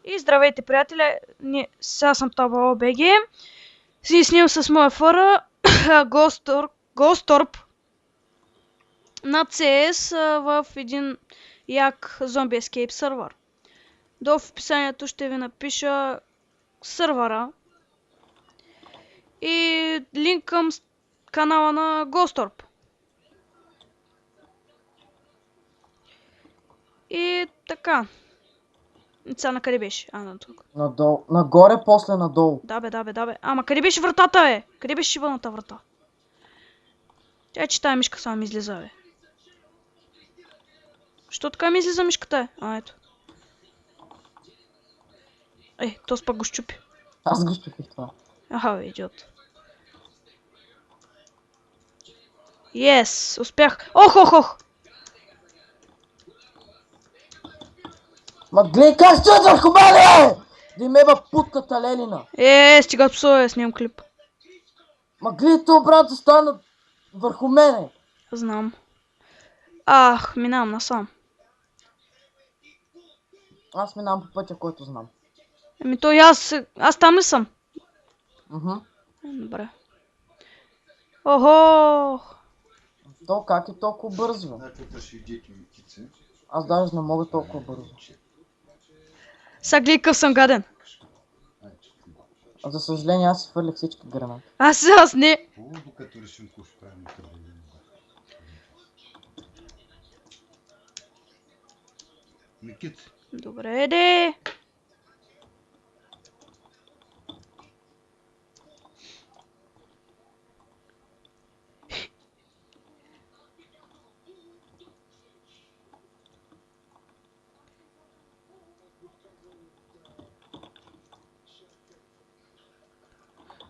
И здравейте, приятели! Сега съм Тоба ОБГ. Си снимам с моя фъра Ghost на CS в един як зомби escape сервер. Долу в описанието ще ви напиша сървъра и линк към канала на Ghost. И така. Сега на къде беше? На тук. Надолу. Нагоре, после надолу. Да бе. Ама къде беше вратата, бе? Къде беше шибаната врата? Тя че тая мишка само ми излиза, бе. Що така ми излиза мишката, е? Ето. То пък го щупи. Аз го щупих това. Аха, бе, идиот. Yes, успях. Ох! Ма гледай как стоят върху мене! Да им еба путката лелина. Стига псове, снимам клип. Ма гледай то брат да стана върху мене. Знам. Минавам насам. Аз минавам по пътя, който знам. То и аз там ли съм? Добре. Охо! То как е толкова бързо? Аз даже не мога толкова бързо. Сега гледай къв съм гаден. За съжаление аз си хвърлих всички гранати. Аз не. Добре, де.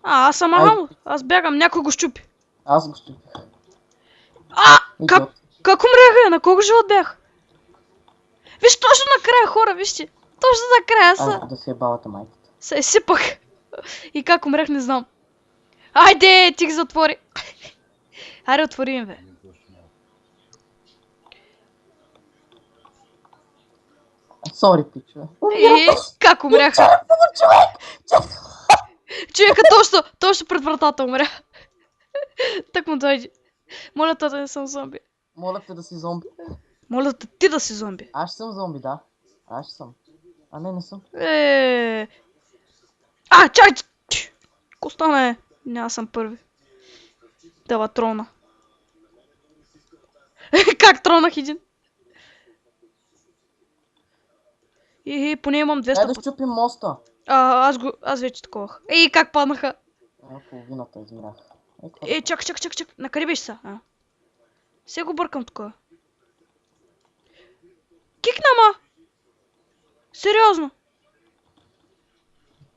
Аз съм махал. Аз бягам, някой го щупи. Аз го щупих. Как умрях, на колко живот бях? Виж, точно накрая, хора, вижте. Точно накрая Да се ебавата майката. Се изсипах. И как умрях, не знам. Айде, ти ги затвори. Аре, отвори им, бе. Сори, пичове. Как умрях? Човека точно пред вратата умря. Так му дойде. Моля те да не съм зомби. Моля те да си зомби. Моля те ти да си зомби. Аз съм зомби, да. Аз съм. А не съм. Чай! Ко стане? Няма съм първи. Дава трона. Как тронах един? Поне имам 200. Дай да щупим моста. Аз вече таковах. Как паднаха? Половината измрях. Чак. На къде беше са? Се го бъркам тук. Кикна, ма! Сериозно!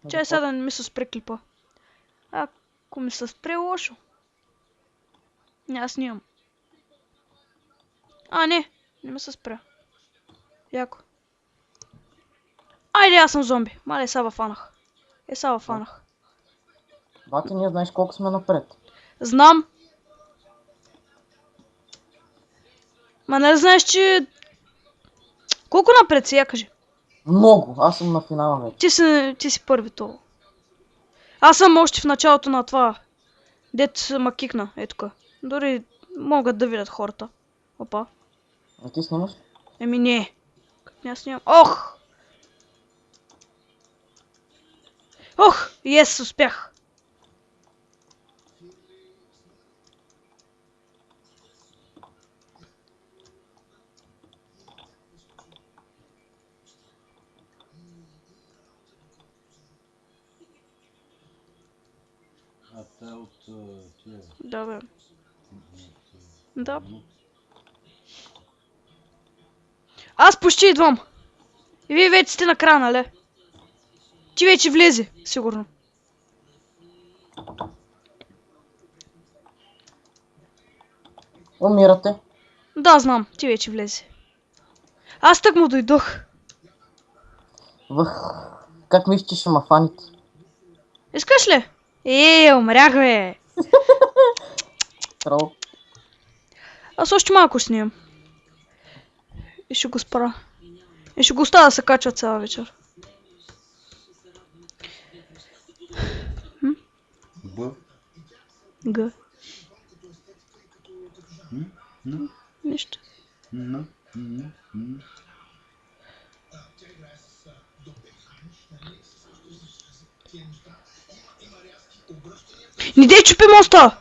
Чай сега да не ми се спре клипа. Ако ми се спре лошо. Аз снимам. Не ми се спре. Яко. Айде, аз съм зомби. Мале, сега фанах. Сега фанах. Бати, ние знаеш колко сме напред. Знам. Ма не знаеш, че... Колко напред си, я кажи? Много. Аз съм на финала вече. Ти си първи то. Аз съм още в началото на това. Дет ма кикна. Тук. Дори могат да видят хората. Опа. А ти снимаш? Не. Как не снимам? Ох! Ес, успях. Да, бе. Да. Аз почти идвам. И вие вече сте на края, нали? Ти вече влезе, сигурно. Умирате. Да, знам. Ти вече влезе. Аз так му дойдох. Как мислиш, че ще ма фаните? Искаш ли? Умрях, бе. Трол. Аз още малко снимам. И ще го спра. И ще го оставя да се качва цяла вечер. Б. Г. Н. Нищо. Н. Н. Н. Не дей чупи моста!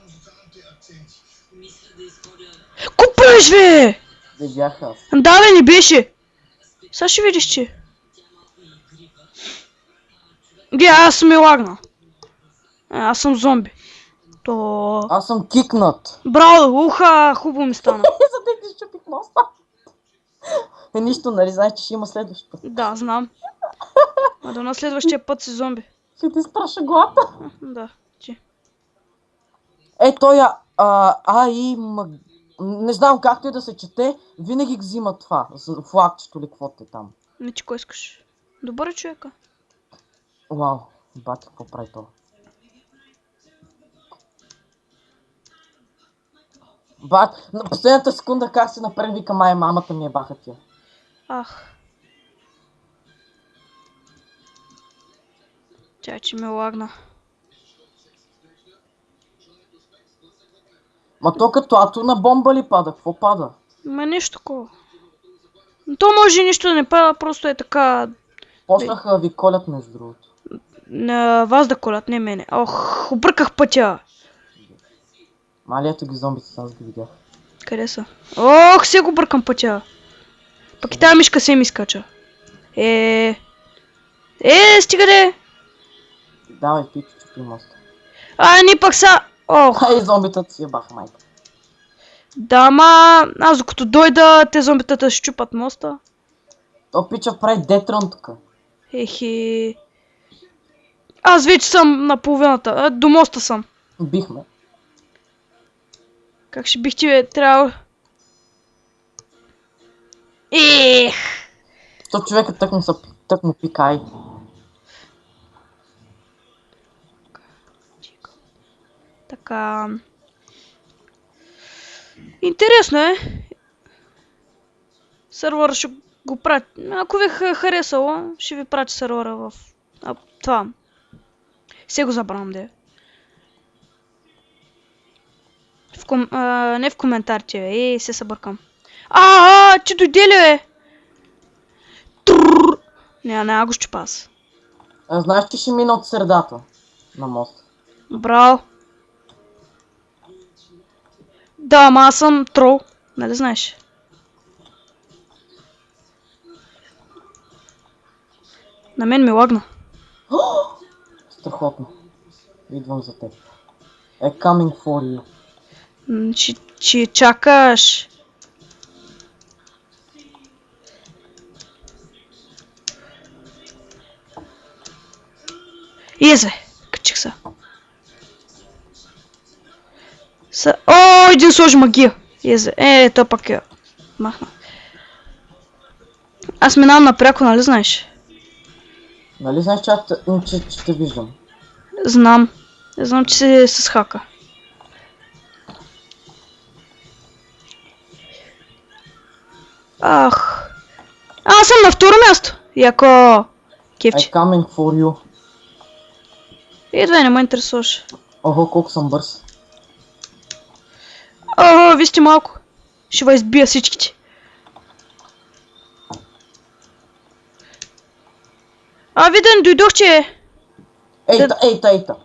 Купаш, бе! Де бях аз? Да, бе, не беше. Сега ще видиш, че. Аз съм ми лагнал. Аз съм зомби. То... Аз съм кикнат. Браво, хубаво ми стана. За да ти щупих моста. Нищо, нали знаеш, че ще има следващ път. Да, знам. А до на следващия път си зомби. Ще ти страша главата. Да, че. Той не знам както и да се чете, винаги взима това, флагчето или каквото е там. Не, че кой искаш. Добър е човека. Вау, бати, какво прави това? Бат, на последната секунда как се направи, вика, май мамата ми е баха тия. Ах. Тя, че ме лагна. Ма то като атомна бомба ли пада? Какво пада? Ма нещо такова. То може и нищо да не пада, просто е така... Почнаха да ви колят между другото. На вас да колят, не мене. Ох, обърках пътя. Мали, ето ги зомбите, аз ги видях. Къде са? Ох, се го бъркам пътя. Пък и тази мишка се ми изкача. Стига де! Давай, пичо, чупи моста. Не пък са... Ох, Ай, зомбитата си е баха майка. да, ма... Аз докато дойда, те зомбитата ще чупат моста. То пича прави детрон тук. Ехи... Аз вече съм на половината. До моста съм. Бихме. Как ще бих ти, бе? Трябва... Ех! То човека тък му пикай. Така... Интересно е. Сървъра ще го прати. Ако ви е харесало, ще ви прати сървъра в... това. Се го забравям да е. Не в коментарите, се събъркам. Че дойде ли, бе? Не го щупа аз. Знаеш, че ще мина от средата на моста. Браво. Да, ама аз съм трол. Нали знаеш? На мен ми лагна. Страхотно. Идвам за теб. Coming for you. Че чакаш. Езе, качих се. Един сложи магия. Езе, то пак е. Махна. Аз минавам напряко, нали знаеш? Нали знаеш, че те виждам? Знам. Знам, че си с хака. Ах. Аз съм на второ място. Яко. Кефче. Coming for you. Идвай, не ме интересуваш. Ого, колко съм бърз. Вижте малко. Ще ва избия всичките. Виден, дойдох, че... Ейта.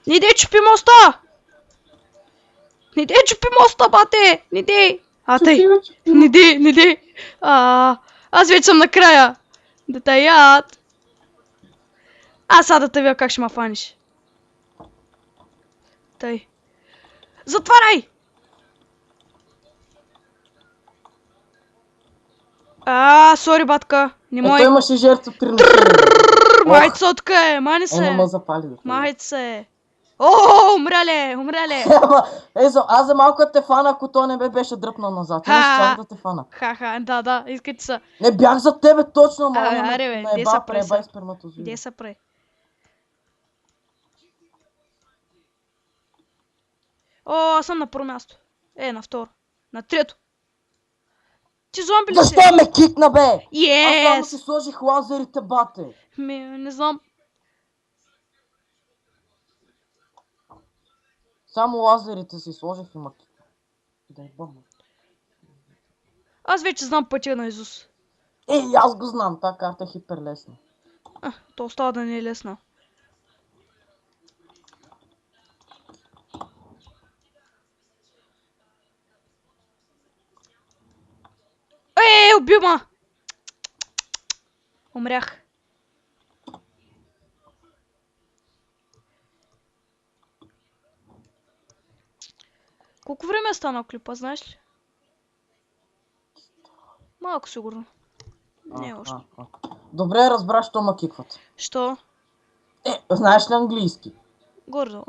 Не дей чупи моста! Не дей чупи моста, бате! Не дей! Тъй! Не дей! Аз вече съм накрая! Да те яд! Сега да те вия как ще ма фаниш. Тъй. Затваряй! Сори, батка. Не мой. Той имаше жертва при началото. Майцотка е, мани се. Не ме запали да. Майца е. Умряле. Аз за малко те фана, ако той не беше дръпнал назад. Не щях да те фана. Да, искате са. Не бях за тебе точно, ама аре, бе, преба сперматозоида. Де са пре? Аз съм на първо място. На второ. На трето. Ти зомби ли си? Защо ме кикна, бе? Аз само Yes! си сложих лазерите, бате. Не знам. Само лазерите си сложих и ма кикна. Да ебам. Аз вече знам пътя на Изус. Аз го знам, тази карта е хиперлесна. То остава да не е лесна. Убил ма! Умрях. Колко време е станал клипа, знаеш ли? Малко сигурно. Не още. Добре, разбра, що ма кикват. Що? Знаеш ли английски? Гордо.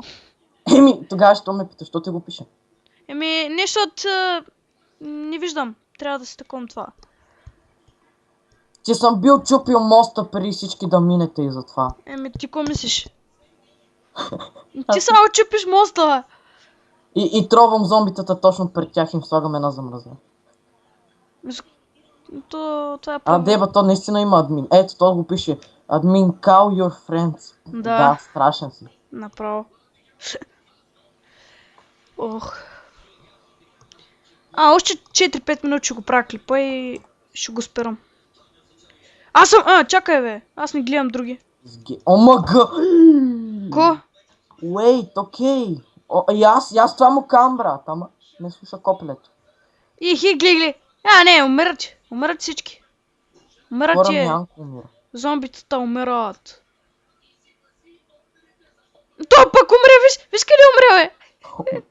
Тогава що ме питаш, що ти го пише? Нещо от... Не виждам. Трябва да си таком това. Че съм бил чупил моста преди всички да минете и за това. Ти ко мислиш? Ти само чупиш моста, бе. И тровам зомбитата точно пред тях им слагам една замръзна. Това е право. Деба, то наистина има админ. Ето, то го пише. Админ, call your friends. Да, страшен си. направо. Ох. Още 4-5 минути ще го правя клипа и ще го спирам. Чакай, бе. Аз не гледам други. Омага! Ко? Wait, окей. И аз това му кам, брат. Ама не слуша копелето. Гледай. Не, умират. Умират всички. Умират Хора, ти. Янко умира. Зомбитата умират. Той пък умре, виж къде умре, бе.